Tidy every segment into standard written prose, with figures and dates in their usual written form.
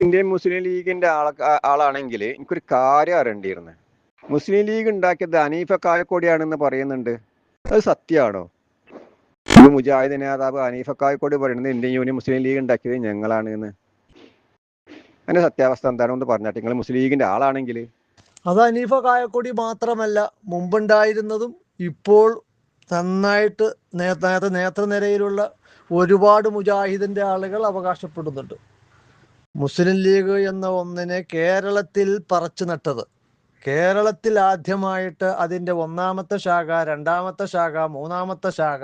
Indian Muslim ലീഗിന്റെ ആളാണെങ്കിൽ എനിക്കൊരു കാര്യം അറിയേണ്ടിയിരുന്നു. മുസ്ലിം ലീഗ് ഉണ്ടാക്കിയത് ഹനീഫ കായക്കൊടിയാണെന്ന് പറയുന്നുണ്ട്. അത് സത്യമാണോ? മുജാഹിദ് നേതാവ് ഹനീഫ കായക്കൊടി പറയുന്നത് ഇന്ത്യൻ യൂണിയൻ മുസ്ലിം ലീഗ് ഉണ്ടാക്കിയത് ഞങ്ങളാണ് എന്ന്. അതിന്റെ സത്യാവസ്ഥ എന്താണെന്ന് പറഞ്ഞാൽ നിങ്ങൾ മുസ്ലിം ലീഗിന്റെ ആളാണെങ്കിൽ. അത് ഹനീഫ കായക്കൊടി മാത്രമല്ല, മുമ്പുണ്ടായിരുന്നതും ഇപ്പോൾ നന്നായിട്ട് നേതൃനിരയിലുള്ള ഒരുപാട് മുജാഹിദിന്റെ ആളുകൾ അവകാശപ്പെടുന്നുണ്ട്. മുസ്ലിം ലീഗ് എന്ന ഒന്നിനെ കേരളത്തിൽ പറച്ചു നട്ടത്, കേരളത്തിൽ ആദ്യമായിട്ട് അതിൻ്റെ ഒന്നാമത്തെ ശാഖ, രണ്ടാമത്തെ ശാഖ, മൂന്നാമത്തെ ശാഖ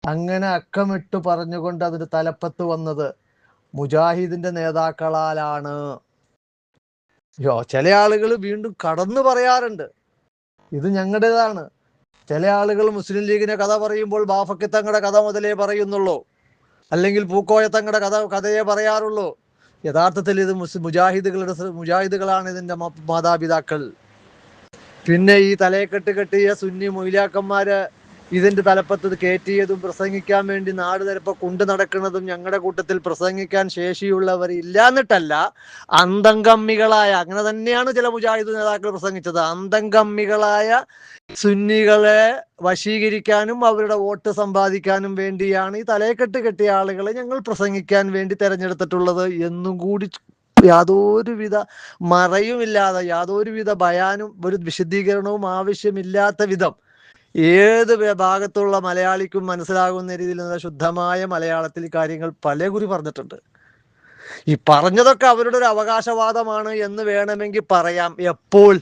അങ്ങനെ അക്കമിട്ട് പറഞ്ഞുകൊണ്ട് അതിന് തലപ്പത്ത് വന്നത് മുജാഹിദിന്റെ നേതാക്കളാലാണ്. ചില ആളുകൾ വീണ്ടും കടന്നു പറയാറുണ്ട് ഇത് ഞങ്ങളുടേതാണ്. ചില ആളുകൾ മുസ്ലിം ലീഗിനെ കഥ പറയുമ്പോൾ ബാഫക്കി തങ്ങളുടെ കഥ മുതലേ പറയുന്നുള്ളൂ, അല്ലെങ്കിൽ പൂക്കോയ തങ്ങളുടെ കഥയെ പറയാറുള്ളൂ. യഥാർത്ഥത്തിൽ ഇത് മുജാഹിദുകളാണ് ഇതിന്റെ മാതാപിതാക്കൾ. പിന്നെ ഈ തലയെക്കെട്ട് കെട്ടിയ സുന്നി മൊയ്ലാക്കന്മാര് ഇതിന്റെ തലപ്പത്ത് കയറ്റിയതും പ്രസംഗിക്കാൻ വേണ്ടി നാട് നിരപ്പ കൊണ്ടു നടക്കുന്നതും ഞങ്ങളുടെ കൂട്ടത്തിൽ പ്രസംഗിക്കാൻ ശേഷിയുള്ളവർ ഇല്ലാന്നിട്ടല്ല, അന്തംഗമ്മികളായ, അങ്ങനെ തന്നെയാണ് ചില മുജാഹിദ് നേതാക്കൾ പ്രസംഗിച്ചത്, അന്തംഗമ്മികളായ സുന്നികളെ വശീകരിക്കാനും അവരുടെ വോട്ട് സമ്പാദിക്കാനും വേണ്ടിയാണ് ഈ തലയെക്കെട്ട് കെട്ടിയ ആളുകളെ ഞങ്ങൾ പ്രസംഗിക്കാൻ വേണ്ടി തെരഞ്ഞെടുത്തിട്ടുള്ളത് എന്നും കൂടി യാതൊരുവിധ മറയുമില്ലാതെ, യാതൊരുവിധ ബയാനും ഒരു വിശദീകരണവും ആവശ്യമില്ലാത്ത വിധം ഏത് ഭാഗത്തുള്ള മലയാളിക്കും മനസ്സിലാകുന്ന രീതിയിൽ ശുദ്ധമായ മലയാളത്തിൽ കാര്യങ്ങൾ പലകുറി പറഞ്ഞിട്ടുണ്ട്. ഈ പറഞ്ഞതൊക്കെ അവരുടെ ഒരു അവകാശവാദമാണ് എന്ന് വേണമെങ്കിൽ പറയാം. എപ്പോൾ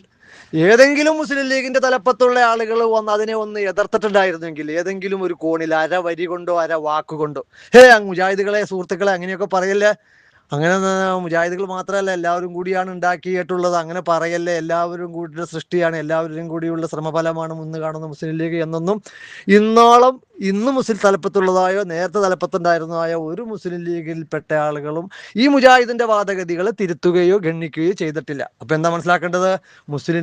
ഏതെങ്കിലും മുസ്ലിം ലീഗിന്റെ തലപ്പത്തുള്ള ആളുകൾ അതിനെ ഒന്ന് എതിർത്തിട്ടുണ്ടായിരുന്നെങ്കിൽ, ഏതെങ്കിലും ഒരു കോണിൽ അര വരി കൊണ്ടോ അര വാക്കുകൊണ്ടോ, മുജാഹിദുകളെ സുഹൃത്തുക്കളെ അങ്ങനെയൊക്കെ പറയല്ലേ, അങ്ങനെ മുജാഹിദുകൾ മാത്രമല്ല എല്ലാവരും കൂടിയാണ് ഉണ്ടാക്കിയിട്ടുള്ളത്, അങ്ങനെ പറയല്ലേ, എല്ലാവരും കൂടിയുടെ സൃഷ്ടിയാണ്, എല്ലാവരും കൂടിയുള്ള ശ്രമഫലമാണ് മുന്ന് കാണുന്ന മുസ്ലിം ലീഗ് എന്നൊന്നും ഇന്ന് മുസ്ലിം തലപ്പത്തുള്ളതായോ നേരത്തെ തലപ്പത്തുണ്ടായിരുന്നതായോ ഒരു മുസ്ലിം ലീഗിൽപ്പെട്ട ആളുകളും ഈ മുജാഹിദിന്റെ വാദഗതികളെ തിരുത്തുകയോ ഗണ്ണിക്കുകയോ ചെയ്തിട്ടില്ല. അപ്പൊ എന്താ മനസ്സിലാക്കേണ്ടത്?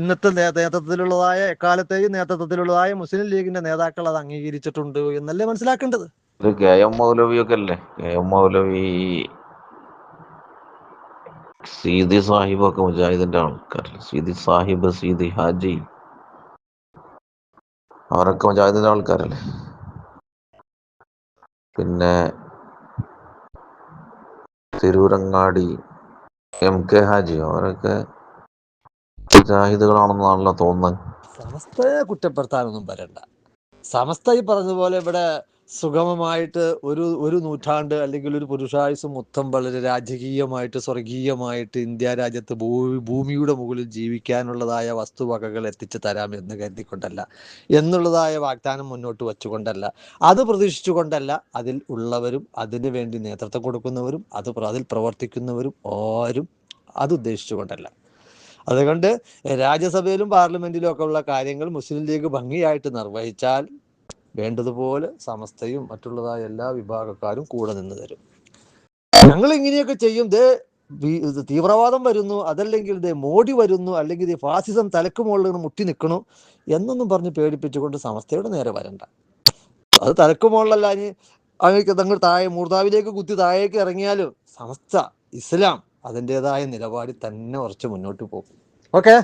ഇന്നത്തെ നേതൃത്വത്തിലുള്ളതായ, എക്കാലത്തെയും നേതൃത്വത്തിലുള്ളതായ മുസ്ലിം ലീഗിന്റെ നേതാക്കൾ അത് അംഗീകരിച്ചിട്ടുണ്ട് എന്നല്ലേ മനസ്സിലാക്കേണ്ടത്. KM മൗലവിയൊക്കെ അല്ലേ, KM മൗലവി, സീതി സാഹിബൊക്കെ മുജാഹിദിന്റെ ആൾക്കാരല്ലേ. സീതി സാഹിബ്, സീതി ഹാജി, അവരൊക്കെ മുജാഹിദിന്റെ ആൾക്കാരല്ലേ. പിന്നെ തിരൂരങ്ങാടി MK ഹാജി, അവരൊക്കെ മുജാഹിദുകളാണെന്നാണല്ലോ തോന്നുന്നത്. സമസ്തയെ കുറ്റപ്പെടുത്താനൊന്നും വരണ്ട. സമസ്ത ഈ പറഞ്ഞതുപോലെ ഇവിടെ സുഗമമായിട്ട് ഒരു നൂറ്റാണ്ട് അല്ലെങ്കിൽ ഒരു പുരുഷായുസ് മൊത്തം വളരെ രാജകീയമായിട്ട് സ്വർഗീയമായിട്ട് ഇന്ത്യ രാജ്യത്ത് ഭൂമിയുടെ മുകളിൽ ജീവിക്കാനുള്ളതായ വസ്തുവകകൾ എത്തിച്ചു തരാം എന്ന് കരുതിക്കൊണ്ടല്ല, എന്നുള്ളതായ വാഗ്ദാനം മുന്നോട്ട് വച്ചുകൊണ്ടല്ല, അത് പ്രതീക്ഷിച്ചുകൊണ്ടല്ല, അതിൽ ഉള്ളവരും അതിനു വേണ്ടി നേതൃത്വം കൊടുക്കുന്നവരും അതിൽ പ്രവർത്തിക്കുന്നവരും ആരും അത് ഉദ്ദേശിച്ചുകൊണ്ടല്ല. അതുകൊണ്ട് രാജ്യസഭയിലും പാർലമെന്റിലും ഒക്കെ ഉള്ള കാര്യങ്ങൾ മുസ്ലിം ലീഗ് ഭംഗിയായിട്ട് നിർവഹിച്ചാൽ വേണ്ടതുപോലെ സമസ്തയും മറ്റുള്ളതായ എല്ലാ വിഭാഗക്കാരും കൂടെ നിന്ന് തരും. ഞങ്ങൾ ഇങ്ങനെയൊക്കെ ചെയ്യും, തീവ്രവാദം വരുന്നു, അതല്ലെങ്കിൽ മോഡി വരുന്നു, അല്ലെങ്കിൽ ഫാസിസം തലക്ക് മുകളിൽ മുട്ടി നിൽക്കണു എന്നൊന്നും പറഞ്ഞ് പേടിപ്പിച്ചുകൊണ്ട് സമസ്തയുടെ നേരെ വരണ്ട. അത് തലക്ക് മുകളിലല്ല, തങ്ങൾ മൂർദാവിലേക്ക് കുത്തി താഴേക്ക് ഇറങ്ങിയാലും സമസ്ത ഇസ്ലാം അതിൻ്റെതായ നിലപാടിൽ തന്നെ കുറച്ച് മുന്നോട്ട് പോകും. ഓക്കെ,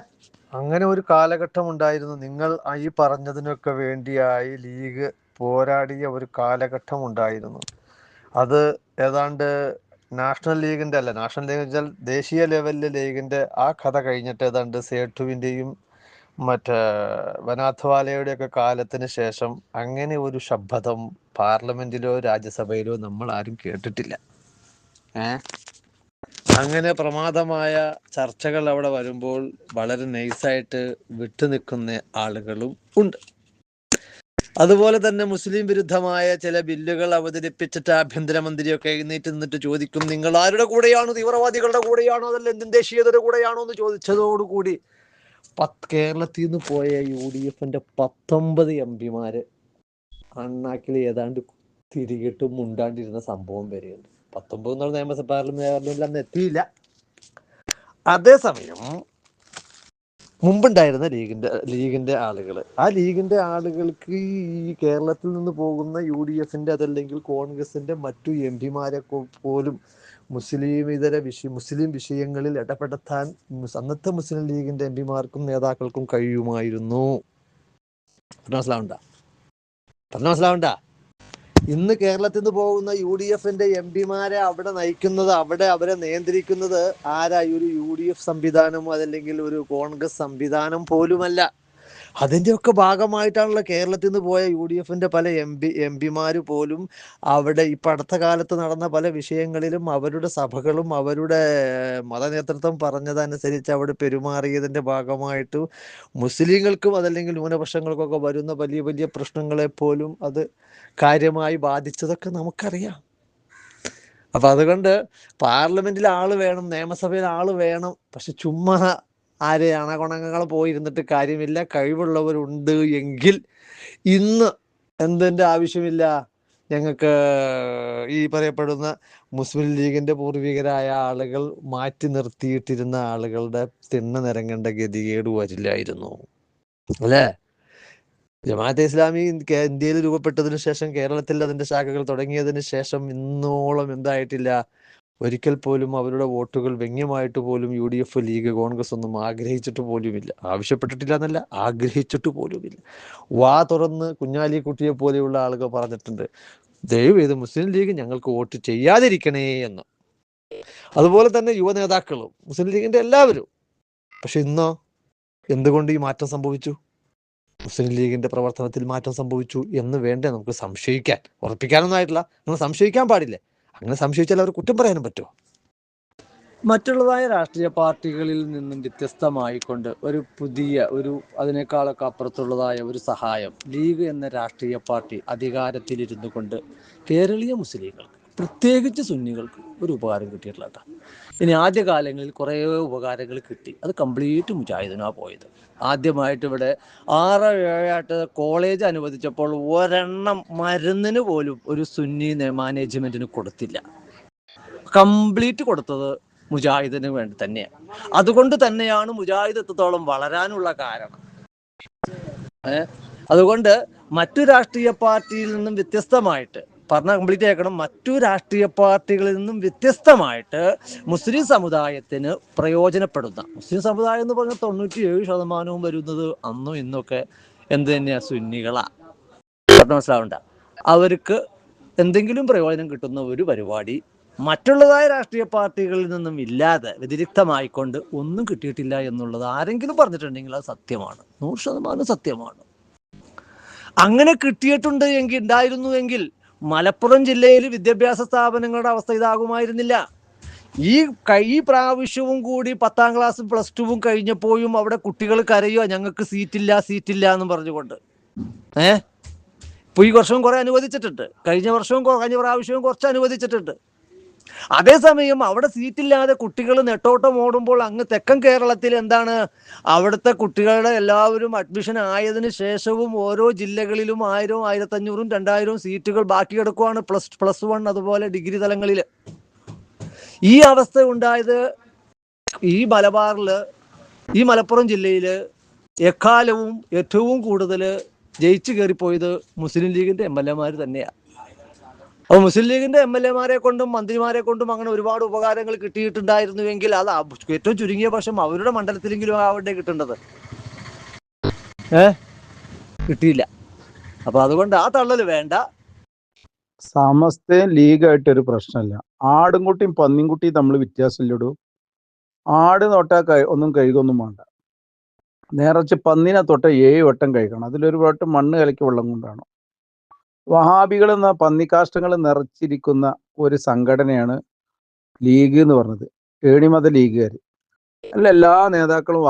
അങ്ങനെ ഒരു കാലഘട്ടം ഉണ്ടായിരുന്നു. നിങ്ങൾ ഈ പറഞ്ഞതിനൊക്കെ വേണ്ടിയായി ലീഗ് പോരാടിയ ഒരു കാലഘട്ടം ഉണ്ടായിരുന്നു. അത് ഏതാണ്ട് നാഷണൽ ലീഗിൻ്റെ വെച്ചാൽ ദേശീയ ലെവലിലെ ലീഗിൻ്റെ ആ കഥ കഴിഞ്ഞിട്ട് ഏതാണ്ട് സേഠുവിൻ്റെയും മറ്റേ വനാഥ്വാലയുടെയൊക്കെ കാലത്തിന് ശേഷം അങ്ങനെ ഒരു ശബ്ദം പാർലമെന്റിലോ രാജ്യസഭയിലോ നമ്മൾ ആരും കേട്ടിട്ടില്ല. അങ്ങനെ പ്രമാദമായ ചർച്ചകൾ അവിടെ വരുമ്പോൾ വളരെ നൈസായിട്ട് വിട്ടുനിൽക്കുന്ന ആളുകളും ഉണ്ട്. അതുപോലെ തന്നെ മുസ്ലിം വിരുദ്ധമായ ചില ബില്ലുകൾ അവതരിപ്പിച്ചിട്ട് ആഭ്യന്തരമന്ത്രിയൊക്കെ എഴുന്നേറ്റ് നിന്നിട്ട് ചോദിക്കും, നിങ്ങൾ ആരുടെ കൂടെയാണോ, തീവ്രവാദികളുടെ കൂടെയാണോ അതല്ല ഇന്ത്യൻ ദേശീയതയുടെ കൂടെയാണോ എന്ന് ചോദിച്ചതോടുകൂടി കേരളത്തിൽ നിന്ന് പോയ UDFന്റെ 19 MP അണ്ണാക്കിൽ ഏതാണ്ട് തിരികിട്ടും മുണ്ടാണ്ടിരുന്ന സംഭവം വരെയുണ്ട്. 19 എന്നുള്ള നിയമസഭ പാർലമെന്റിൽ അന്ന് എത്തിയില്ല. അതേസമയം മുമ്പുണ്ടായിരുന്ന ലീഗിന്റെ ആളുകൾ, ആ ലീഗിന്റെ ആളുകൾക്ക് ഈ കേരളത്തിൽ നിന്ന് പോകുന്ന UDFന്റെ അതല്ലെങ്കിൽ കോൺഗ്രസിന്റെ മറ്റു MP പോലും മുസ്ലിം വിഷയങ്ങളിൽ ഇടപെടുത്താൻ അന്നത്തെ മുസ്ലിം ലീഗിന്റെ എംപിമാർക്കും നേതാക്കൾക്കും കഴിയുമായിരുന്നു. മനസ്സിലാവണ്ട. ഇന്ന് കേരളത്തിൽ നിന്ന് പോകുന്ന UDF എംപിമാരെ അവിടെ നയിക്കുന്നത്, അവിടെ അവരെ നിയന്ത്രിക്കുന്നത് ആരാ? ഒരു UDF സംവിധാനം, അതല്ലെങ്കിൽ ഒരു കോൺഗ്രസ് സംവിധാനം പോലുമല്ല. അതിൻ്റെയൊക്കെ ഭാഗമായിട്ടാണല്ലോ കേരളത്തിൽ നിന്ന് പോയ UDF പല എംപിമാര് പോലും അവിടെ ഇപ്പം അടുത്ത കാലത്ത് നടന്ന പല വിഷയങ്ങളിലും അവരുടെ സഭകളും അവരുടെ മതനേതൃത്വം പറഞ്ഞതനുസരിച്ച് അവിടെ പെരുമാറിയതിൻ്റെ ഭാഗമായിട്ട് മുസ്ലിങ്ങൾക്കും അതല്ലെങ്കിൽ ന്യൂനപക്ഷങ്ങൾക്കൊക്കെ വരുന്ന വലിയ വലിയ പ്രശ്നങ്ങളെ പോലും അത് കാര്യമായി ബാധിച്ചതൊക്കെ നമുക്കറിയാം. അപ്പം അതുകൊണ്ട് പാർലമെന്റിൽ ആള് വേണം, നിയമസഭയിൽ ആള് വേണം. പക്ഷെ ചുമ്മാ ആരെ അണകുണങ്ങൾ പോയിരുന്നിട്ട് കാര്യമില്ല. കഴിവുള്ളവരുണ്ട് എങ്കിൽ ഇന്ന് എന്തിൻ്റെ ആവശ്യമില്ല. ഞങ്ങൾക്ക് ഈ പറയപ്പെടുന്ന മുസ്ലിം ലീഗിന്റെ പൂർവികരായ ആളുകൾ മാറ്റി നിർത്തിയിട്ടിരുന്ന ആളുകളുടെ തിണ്ണ നിരങ്ങേണ്ട ഗതികേട് വരില്ലായിരുന്നു, അല്ലേ? ജമാഅത്തെ ഇസ്ലാമി ഇന്ത്യയിൽ രൂപപ്പെട്ടതിന് ശേഷം, കേരളത്തിൽ അതിന്റെ ശാഖകൾ തുടങ്ങിയതിന് ശേഷം ഇന്നോളം എന്തായിട്ടില്ല. ഒരിക്കൽ പോലും അവരുടെ വോട്ടുകൾ വ്യംഗ്യമായിട്ട് പോലും UDF, ലീഗ്, കോൺഗ്രസ് ഒന്നും ആഗ്രഹിച്ചിട്ട് പോലുമില്ല. ആവശ്യപ്പെട്ടിട്ടില്ല എന്നല്ല, ആഗ്രഹിച്ചിട്ട് പോലുമില്ല. വാ തുറന്ന് കുഞ്ഞാലിക്കുട്ടിയെ പോലെയുള്ള ആളുകൾ പറഞ്ഞിട്ടുണ്ട്, ദയവ് ചെയ്ത് മുസ്ലിം ലീഗ് ഞങ്ങൾക്ക് വോട്ട് ചെയ്യാതിരിക്കണേ എന്ന്. അതുപോലെ തന്നെ യുവ നേതാക്കളും മുസ്ലിം ലീഗിന്റെ എല്ലാവരും. പക്ഷെ ഇന്നോ എന്തുകൊണ്ട് ഈ മാറ്റം സംഭവിച്ചു? മുസ്ലിം ലീഗിന്റെ പ്രവർത്തനത്തിൽ മാറ്റം സംഭവിച്ചു എന്ന് വേണ്ടേ നമുക്ക് സംശയിക്കാൻ? ഉറപ്പിക്കാനൊന്നും ആയിട്ടില്ല, നിങ്ങൾ സംശയിക്കാൻ പാടില്ലേ. അങ്ങനെ സംശയിച്ചാൽ അവർ കുറ്റം പറയാനും പറ്റുമോ? മറ്റുള്ളതായ രാഷ്ട്രീയ പാർട്ടികളിൽ നിന്നും വ്യത്യസ്തമായിക്കൊണ്ട് ഒരു പുതിയ അതിനേക്കാളൊക്കെ അപ്പുറത്തുള്ളതായ ഒരു സഹായം ലീഗ് എന്ന രാഷ്ട്രീയ പാർട്ടി അധികാരത്തിലിരുന്നു കൊണ്ട് കേരളീയ മുസ്ലിങ്ങൾക്ക്, പ്രത്യേകിച്ച് സുന്നികൾക്ക് ഒരു ഉപകാരം കിട്ടിയിട്ടില്ല കേട്ടോ. ഇനി ആദ്യകാലങ്ങളിൽ കുറേ ഉപകാരങ്ങൾ കിട്ടി, അത് കംപ്ലീറ്റ് മുജാഹിദിനാ പോയത്. ആദ്യമായിട്ട് ഇവിടെ 6-7 കോളേജ് അനുവദിച്ചപ്പോൾ ഒരെണ്ണം മരുന്നിന് പോലും ഒരു സുന്നി മാനേജ്മെന്റിന് കൊടുത്തില്ല. കംപ്ലീറ്റ് കൊടുത്തത് മുജാഹിദിന് വേണ്ടി തന്നെയാണ്. അതുകൊണ്ട് തന്നെയാണ് മുജാഹിദ് എത്രത്തോളം വളരാനുള്ള കാരണം. അതുകൊണ്ട് മറ്റു രാഷ്ട്രീയ പാർട്ടിയിൽ നിന്നും വ്യത്യസ്തമായിട്ട് കംപ്ലീറ്റ് ആക്കണം. മറ്റു രാഷ്ട്രീയ പാർട്ടികളിൽ നിന്നും വ്യത്യസ്തമായിട്ട് മുസ്ലിം സമുദായത്തിന് പ്രയോജനപ്പെടുന്ന, മുസ്ലിം സമുദായം എന്ന് പറഞ്ഞാൽ 97% വരുന്നത് അന്നും ഇന്നൊക്കെ എന്ത് തന്നെയാ? സുന്നികളാ. മനസ്സിലാവണ്ട. അവർക്ക് എന്തെങ്കിലും പ്രയോജനം കിട്ടുന്ന ഒരു പരിപാടി മറ്റുള്ളതായ രാഷ്ട്രീയ പാർട്ടികളിൽ നിന്നും ഇല്ലാതെ വ്യതിരിക്തമായിക്കൊണ്ട് ഒന്നും കിട്ടിയിട്ടില്ല എന്നുള്ളത് ആരെങ്കിലും പറഞ്ഞിട്ടുണ്ടെങ്കിൽ അത് സത്യമാണ്, 100% സത്യമാണ്. അങ്ങനെ കിട്ടിയിട്ടുണ്ട് എങ്കിൽ, ഉണ്ടായിരുന്നു എങ്കിൽ മലപ്പുറം ജില്ലയിൽ വിദ്യാഭ്യാസ സ്ഥാപനങ്ങളുടെ അവസ്ഥ ഇതാകുമായിരുന്നില്ല. ഈ പ്രാവശ്യവും കൂടി 10ാം ക്ലാസ്സും +2 കഴിഞ്ഞപ്പോഴും അവിടെ കുട്ടികൾ കരയുക, ഞങ്ങൾക്ക് സീറ്റില്ല എന്നും പറഞ്ഞുകൊണ്ട്. ഇപ്പോൾ ഈ വർഷവും കുറെ അനുവദിച്ചിട്ടുണ്ട്, കഴിഞ്ഞ പ്രാവശ്യവും കുറച്ച് അനുവദിച്ചിട്ടുണ്ട്. അതേസമയം അവിടെ സീറ്റില്ലാതെ കുട്ടികൾ നെട്ടോട്ടം ഓടുമ്പോൾ അങ്ങ് തെക്കൻ കേരളത്തിൽ എന്താണ്, അവിടുത്തെ കുട്ടികളുടെ എല്ലാവരും അഡ്മിഷൻ ആയതിനു ശേഷവും ഓരോ ജില്ലകളിലും 1000, 1500, 2000 സീറ്റുകൾ ബാക്കി കിടക്കുവാണ്. +1 അതുപോലെ ഡിഗ്രി തലങ്ങളിൽ. ഈ അവസ്ഥ ഉണ്ടായത് ഈ മലപ്പുറം ജില്ലയിൽ എക്കാലവും ഏറ്റവും കൂടുതൽ ജയിച്ചു കയറിപ്പോയത് മുസ്ലിം ലീഗിന്റെ MLA തന്നെയാണ്. അപ്പോൾ മുസ്ലിം ലീഗിന്റെ MLA കൊണ്ടും മന്ത്രിമാരെ കൊണ്ടും അങ്ങനെ ഒരുപാട് ഉപകാരങ്ങൾ കിട്ടിയിട്ടുണ്ടായിരുന്നുവെങ്കിൽ അത് ഏറ്റവും ചുരുങ്ങിയ പക്ഷം അവരുടെ മണ്ഡലത്തിലെങ്കിലും ആവണ്ടേ കിട്ടേണ്ടത്. കിട്ടിയില്ല. അപ്പൊ അതുകൊണ്ട് ആ തള്ളല് വേണ്ട. സമസ്തയും ലീഗായിട്ടൊരു പ്രശ്നമല്ല. ആടുംകുട്ടിയും പന്നിൻകുട്ടിയും തമ്മിൽ വ്യത്യാസമില്ലടൂ. ആട് തൊട്ടാ ഒന്നും കഴുകൊന്നും വേണ്ട, നേരച്ച് പന്നിനെ തൊട്ട 7 വട്ടം കഴിക്കണം. അതിലൊരു വട്ടം മണ്ണ് കലക്കി വെള്ളം കൊണ്ടാണ്. വഹാബികൾ എന്ന പന്നിക്കാഷ്ടങ്ങൾ നിറച്ചിരിക്കുന്ന ഒരു സംഘടനയാണ് ലീഗ് എന്ന് പറഞ്ഞത്. ഏണിമത ലീഗുകാർ അല്ല, എല്ലാ നേതാക്കളും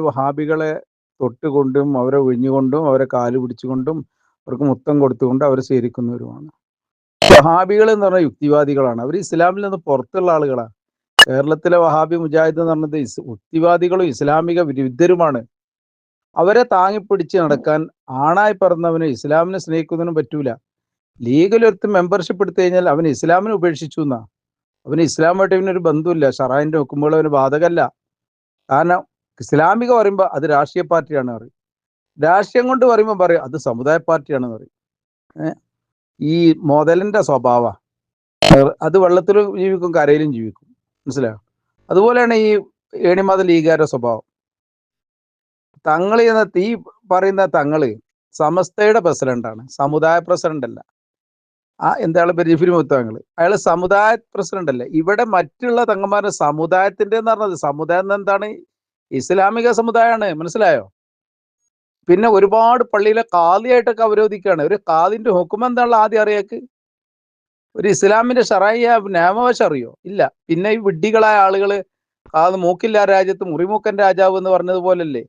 വഹാബികളെ തൊട്ടുകൊണ്ടും അവരെ ഒഴിഞ്ഞുകൊണ്ടും അവരെ കാല് പിടിച്ചുകൊണ്ടും അവർക്ക് മുത്തം കൊടുത്തുകൊണ്ട് അവരെ സേവിക്കുന്നവരുമാണ്. വഹാബികൾ എന്ന് പറഞ്ഞാൽ യുക്തിവാദികളാണ്. അവർ ഇസ്ലാമിൽ നിന്ന് പുറത്തുള്ള ആളുകളാണ്. കേരളത്തിലെ വഹാബി മുജാഹിദ് എന്ന് പറഞ്ഞത് യുക്തിവാദികളും ഇസ്ലാമിക വിരുദ്ധരുമാണ്. അവരെ താങ്ങിപ്പിടിച്ച് നടക്കാൻ ആണായി പറഞ്ഞവന് ഇസ്ലാമിനെ സ്നേഹിക്കുന്നതിനും പറ്റൂല. ലീഗിലൊരുത്ത് മെമ്പർഷിപ്പ് എടുത്തു കഴിഞ്ഞാൽ അവന് ഇസ്ലാമിനെ ഉപേക്ഷിച്ചു എന്നാ. അവന് ഇസ്ലാമായിട്ട് ഇവനൊരു ബന്ധമില്ല. ഷറായിന്റെ ഹുക്കുമ്പോൾ അവന് ബാധകല്ല. കാരണം ഇസ്ലാമിക പറയുമ്പോൾ അത് രാഷ്ട്രീയ പാർട്ടിയാണ് പറയും, രാഷ്ട്രീയം കൊണ്ട് പറയുമ്പോൾ പറയും അത് സമുദായ പാർട്ടിയാണെന്ന് പറയും. ഈ മുതലിന്റെ സ്വഭാവ അത് വെള്ളത്തിലും ജീവിക്കും, കരയിലും ജീവിക്കും. മനസ്സിലായോ? അതുപോലെയാണ് ഈ ഏണിമത ലീഗുകാരുടെ സ്വഭാവം. തങ്ങൾ ഈ പറയുന്ന തങ്ങള് സമസ്തയുടെ പ്രസിഡന്റാണ്, സമുദായ പ്രസിഡന്റ് അല്ല. എന്താണ് ജിഫിരി മുത്തങ്ങൾ, അയാൾ സമുദായ പ്രസിഡന്റ് അല്ലേ. ഇവിടെ മറ്റുള്ള തങ്ങന്മാരുടെ സമുദായത്തിന്റെ എന്ന് പറഞ്ഞത്, സമുദായം എന്താണ്? ഇസ്ലാമിക സമുദായമാണ്. മനസ്സിലായോ? പിന്നെ ഒരുപാട് പള്ളിയിലെ ഖാദിയായിട്ടൊക്കെ അവരോധിക്കുകയാണ്. ഒരു ഖാദിന്റെ ഹുക്കം എന്താണല്ലോ ആദ്യം അറിയാക്ക്. ഒരു ഇസ്ലാമിന്റെ ഷറയ്യ നിയമവശം അറിയോ? ഇല്ല. പിന്നെ ഈ വിഡ്ഢികളായ ആളുകള് മൂക്കില്ല രാജ്യത്ത് മുറിമൂക്കൻ രാജാവ് എന്ന് പറഞ്ഞതുപോലല്ലേ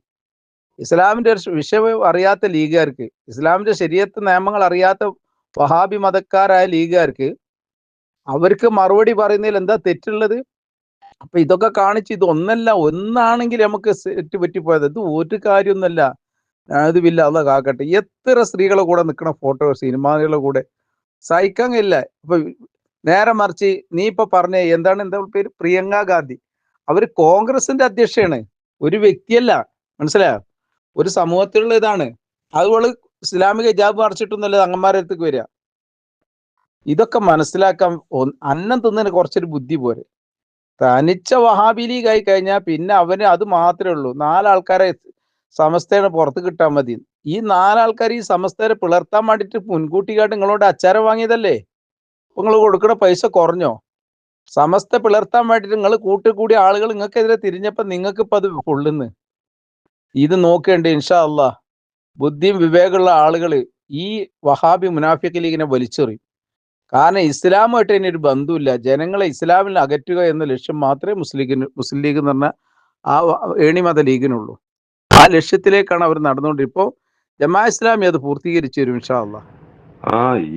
ഇസ്ലാമിന്റെ ഒരു വിഷയം അറിയാത്ത ലീഗുകാർക്ക്, ഇസ്ലാമിന്റെ ശരീഅത്ത് നിയമങ്ങൾ അറിയാത്ത വഹാബി മതക്കാരായ ലീഗുകാർക്ക് അവർക്ക് മറുപടി പറയുന്നതിൽ എന്താ തെറ്റുള്ളത്? അപ്പൊ ഇതൊക്കെ കാണിച്ച് ഒന്നാണെങ്കിൽ നമുക്ക് സെറ്റ് പറ്റിപ്പോയത്. ഇത് ഒരു കാര്യമൊന്നുമല്ല. അതുമില്ല, അല്ല കാക്കട്ടെ. എത്ര സ്ത്രീകളെ കൂടെ നിൽക്കണ ഫോട്ടോ സിനിമകളുടെ കൂടെ സഹിക്കാൻ കഴിയില്ല. ഇപ്പൊ നേരെ മറിച്ച് നീ ഇപ്പൊ പറഞ്ഞ എന്താ പേര്, പ്രിയങ്ക ഗാന്ധി, അവര് കോൺഗ്രസിന്റെ അധ്യക്ഷയാണ്, ഒരു വ്യക്തിയല്ല. മനസ്സിലായോ? ഒരു സമൂഹത്തിലുള്ള ഇതാണ്. അതുപോലെ ഇസ്ലാമിക ഹിജാബ് മറിച്ചിട്ടൊന്നുമല്ല അങ്ങന്മാരുടെ അടുത്തേക്ക് വരിക. ഇതൊക്കെ മനസ്സിലാക്കാൻ അന്നം തിന്നതിന് കുറച്ചൊരു ബുദ്ധി പോരെ. തനിച്ച വഹാബി ലീഗ് ആയി കഴിഞ്ഞാൽ പിന്നെ അവന് അത് മാത്രമേ ഉള്ളൂ. 4 ആൾക്കാരെ സമസ്തയുടെ പുറത്ത് കിട്ടാൻ മതി. ഈ 4 ആൾക്കാർ ഈ സമസ്തയെ പിളർത്താൻ വേണ്ടിയിട്ട് മുൻകൂട്ടിക്കാട്ട് നിങ്ങളോട് അച്ചാരം വാങ്ങിയതല്ലേ? നിങ്ങൾ കൊടുക്കുന്ന പൈസ കുറഞ്ഞോ? സമസ്ത പിളർത്താൻ വേണ്ടിയിട്ട് നിങ്ങൾ കൂട്ടിക്കൂടിയ ആളുകൾ നിങ്ങൾക്കെതിരെ തിരിഞ്ഞപ്പോ നിങ്ങൾക്ക് ഇപ്പൊ അത് കൊള്ളുന്നു. ഇത് നോക്കേണ്ട. ഇൻഷാ അള്ളാ ബുദ്ധിയും വിവേകമുള്ള ആളുകൾ ഈ വഹാബി മുനാഫിഖ് ലീഗിനെ വലിച്ചെറിയും. കാരണം ഇസ്ലാമായിട്ട് ഇനി ഒരു ബന്ധമില്ല. ജനങ്ങളെ ഇസ്ലാമിൽ അകറ്റുക എന്ന ലക്ഷ്യം മാത്രമേ മുസ്ലിം ലീഗ് എന്ന് പറഞ്ഞ ആ ഏണിമത ലീഗിനുള്ളൂ. ആ ലക്ഷ്യത്തിലേക്കാണ് അവർ നടന്നുകൊണ്ടിരിപ്പോ. ജമാഅത്ത് ഇസ്ലാമി അത് പൂർത്തീകരിച്ചു വരും ഇൻഷാ അള്ളാ.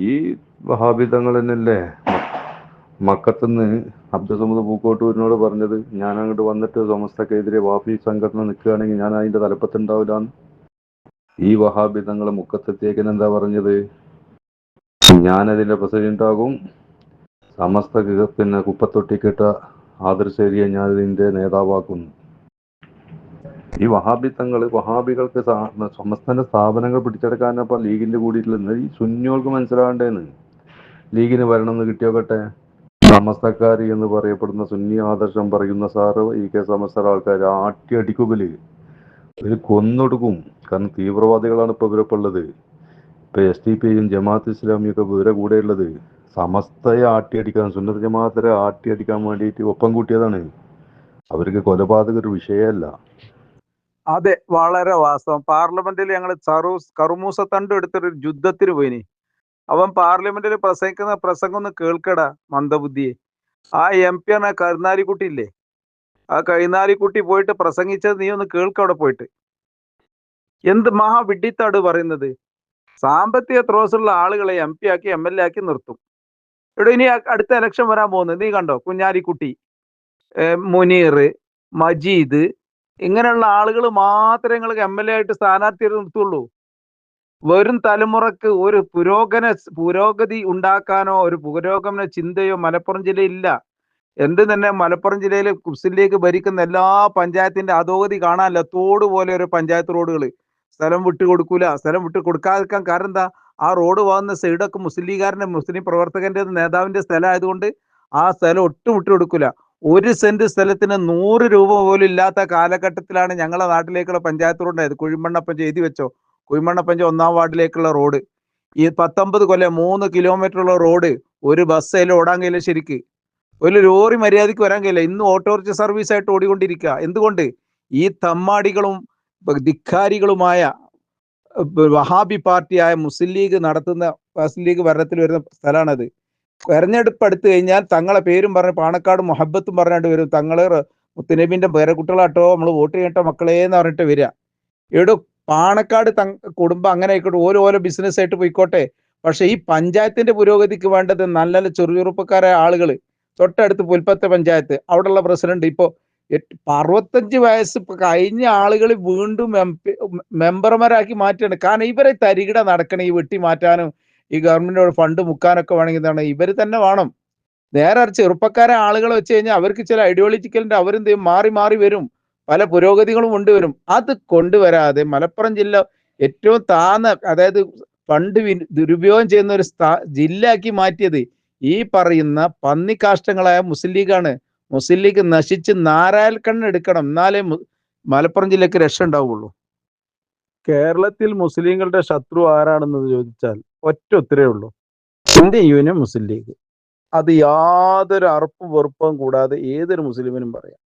ഈ വഹാബിതങ്ങൾ തന്നെയല്ലേ മക്കത്തുനിന്ന് അബ്ദുസമദ് പൂക്കോട്ടൂരിനോട് പറഞ്ഞത്, ഞാൻ അങ്ങോട്ട് വന്നിട്ട് സമസ്തക്കെതിരെ വാഫി സംഘടന നിൽക്കുകയാണെങ്കിൽ ഞാൻ അതിന്റെ തലപ്പത്തുണ്ടാവില്ലാന്ന്. ഈ വഹാബിതങ്ങളെ മുക്കത്തെത്തിയേക്കിന് എന്താ പറഞ്ഞത്? ഞാനതിന്റെ പ്രസിഡന്റ് ആകും, സമസ്ത പിന്നെ കുപ്പത്തൊട്ടിക്കിട്ട ആദർശേരിയെ ഞാൻ ഇതിന്റെ നേതാവാക്കുന്നു. ഈ വഹാബികൾക്ക് സമസ്തന്റെ സ്ഥാപനങ്ങൾ പിടിച്ചെടുക്കാനപ്പോ ലീഗിന്റെ കൂടിയിട്ടുള്ള ഈ സുന്നികൾക്ക് മനസ്സിലാകണ്ടേന്ന്. ലീഗിന് വരണമെന്ന് കിട്ടിയോക്കട്ടെ. സമസ്തക്കാരി എന്ന് പറയപ്പെടുന്ന സുന്നി ആദർശം പറയുന്ന സാറ് കെ സമസ്ത ആൾക്കാർ അടിക്കുബല് ഇവര് കൊന്നൊടുക്കും. കാരണം തീവ്രവാദികളാണ് ഇപ്പൊ ഇവരൊപ്പം ഉള്ളത്. ഇപ്പൊ SDPയും ജമാഅത്ത് ഇസ്ലാമിയും ഒക്കെ ഇവരെ കൂടെ ഉള്ളത്. സമസ്തയെ അടിക്കാൻ, സുന്നത്ത് ജമാഅത്തിനെ അടിക്കാൻ വേണ്ടിയിട്ട് ഒപ്പം കൂട്ടിയതാണ്. അവർക്ക് കൊലപാതക ഒരു വിഷയമല്ല. അതെ, വളരെ വാസ്തവം. പാർലമെന്റിൽ ഞങ്ങൾ കറുമൂസ തണ്ട് എടുത്തൊരു യുദ്ധത്തിന് പോയിനി. അവൻ പാർലമെന്റിൽ പ്രസംഗിക്കുന്ന പ്രസംഗം ഒന്ന് കേൾക്കടാ മന്ദബുദ്ധിയെ. ആ MP ആണ് കരുനാലിക്കുട്ടി ഇല്ലേ, ആ കൈനാലിക്കുട്ടി പോയിട്ട് പ്രസംഗിച്ചത് നീ ഒന്ന് കേൾക്ക. അവിടെ പോയിട്ട് എന്ത് മഹാവിഡിത്താട് പറയുന്നത്. സാമ്പത്തിക ത്രോസുള്ള ആളുകളെ MP ആക്കി MLA ആക്കി നിർത്തും. ഇവിടെ ഇനി അടുത്ത ഇലക്ഷൻ വരാൻ പോകുന്നത് നീ കണ്ടോ? കുഞ്ഞാലിക്കുട്ടി, മുനീർ, മജീദ്, ഇങ്ങനെയുള്ള ആളുകൾ മാത്രമേ നിങ്ങൾക്ക് MLA ആയിട്ട് സ്ഥാനാർത്ഥിയെ നിർത്തുള്ളൂ. വരും തലമുറക്ക് ഒരു പുരോഗതി ഉണ്ടാക്കാനോ ഒരു പുരോഗമന ചിന്തയോ മലപ്പുറം ജില്ലയിൽ ഇല്ല. എന്ത് തന്നെ മലപ്പുറം ജില്ലയിൽ മുസ്ലിം ലീഗ് ഭരിക്കുന്ന എല്ലാ പഞ്ചായത്തിന്റെ അധോഗതി കാണാനല്ല. തോട് പോലെ ഒരു പഞ്ചായത്ത് റോഡുകൾ സ്ഥലം വിട്ടുകൊടുക്കൂല. സ്ഥലം വിട്ട് കൊടുക്കാതിരിക്കാൻ കാരണം എന്താ? ആ റോഡ് പോകുന്ന സൈഡൊക്കെ മുസ്ലിം പ്രവർത്തകന്റെ നേതാവിന്റെ സ്ഥലം ആയതുകൊണ്ട് ആ സ്ഥലം ഒട്ടും വിട്ടുകൊടുക്കൂല. 1 സെന്റ് സ്ഥലത്തിന് 100 രൂപ പോലും ഇല്ലാത്ത കാലഘട്ടത്തിലാണ് ഞങ്ങളുടെ നാട്ടിലേക്കുള്ള പഞ്ചായത്ത് റോഡ് ആയത്. കുഴിമണ്ണപ്പഞ്ച് എഴുതി വെച്ചോ, കുഴിമണ്ണപ്പഞ്ച് 1-ാം വാർഡിലേക്കുള്ള റോഡ്. ഈ 19 കൊല്ലം 3 കിലോമീറ്ററുള്ള റോഡ് ഒരു ബസ് അതിൽ ഓടാൻ കഴിയില്ല. ശരിക്ക് ഒരു ലോറി മര്യാദയ്ക്ക് വരാൻ കഴിയില്ല. ഇന്ന് ഓട്ടോറിക്ഷ സർവീസ് ആയിട്ട് ഓടിക്കൊണ്ടിരിക്കുക. എന്തുകൊണ്ട്? ഈ തമ്മാടികളും ധിക്കാരികളുമായ വഹാബി പാർട്ടിയായ മുസ്ലിം ലീഗ് ഭരണത്തിൽ വരുന്ന സ്ഥലമാണത്. തെരഞ്ഞെടുപ്പ് എടുത്തു കഴിഞ്ഞാൽ തങ്ങളെ പേരും പറഞ്ഞ് പാണക്കാട് മുഹബത്തും പറഞ്ഞിട്ട് വരും. തങ്ങള് മുത്തനബിന്റെ പേരക്കുട്ടികളാട്ടോ, നമ്മൾ വോട്ട് ചെയ്യട്ടോ മക്കളെ എന്ന് പറഞ്ഞിട്ട് വരിക. ഇവിടെ പാണക്കാട് കുടുംബം അങ്ങനെ ആയിക്കോട്ടെ, ഓരോ ബിസിനസ് ആയിട്ട് പോയിക്കോട്ടെ. പക്ഷെ ഈ പഞ്ചായത്തിന്റെ പുരോഗതിക്ക് വേണ്ടത് നല്ല ചെറുപ്പക്കാരായ ആളുകൾ. തൊട്ടടുത്ത് പുൽപ്പറ്റ പഞ്ചായത്ത്, അവിടെയുള്ള പ്രസിഡന്റ് ഇപ്പോ 65 വയസ്സ് കഴിഞ്ഞ ആളുകൾ വീണ്ടും മെമ്പർമാരാക്കി മാറ്റുകയാണ്. കാരണം ഇവരെ തരികിട നടക്കണം. ഈ വെട്ടി മാറ്റാനും ഈ ഗവൺമെന്റിനോട് ഫണ്ട് മുക്കാനൊക്കെ വേണമെങ്കിൽ എന്താണ് ഇവർ തന്നെ വേണം. നേരെ ചെറുപ്പക്കാരെ ആളുകളെ വെച്ച് കഴിഞ്ഞാൽ അവർക്ക് ചില ഐഡിയോളജിക്കലിന്റെ അവരെന്ത് ചെയ്യും, മാറി വരും. പല പുരോഗതികളും കൊണ്ടുവരും. അത് കൊണ്ടുവരാതെ മലപ്പുറം ജില്ല ഏറ്റവും താന്ന, അതായത് ഫണ്ട് ദുരുപയോഗം ചെയ്യുന്ന ഒരു ജില്ലയാക്കി മാറ്റിയത് ഈ പറയുന്ന പന്നിക്കാഷ്ടങ്ങളായ മുസ്ലിം ലീഗാണ്. മുസ്ലിം ലീഗ് നശിച്ച് നാരായൽ കണ്ണെടുക്കണം, എന്നാലേ മലപ്പുറം ജില്ലക്ക് രക്ഷ ഉണ്ടാവുള്ളൂ. കേരളത്തിൽ മുസ്ലിങ്ങളുടെ ശത്രു ആരാണെന്ന് ചോദിച്ചാൽ ഒറ്റ ഉത്തരേ ഉള്ളൂ, ഇന്ത്യൻ യൂണിയൻ മുസ്ലിം ലീഗ്. അത് യാതൊരു അറപ്പും വെറുപ്പും കൂടാതെ ഏതൊരു മുസ്ലിമിനും പറയാം.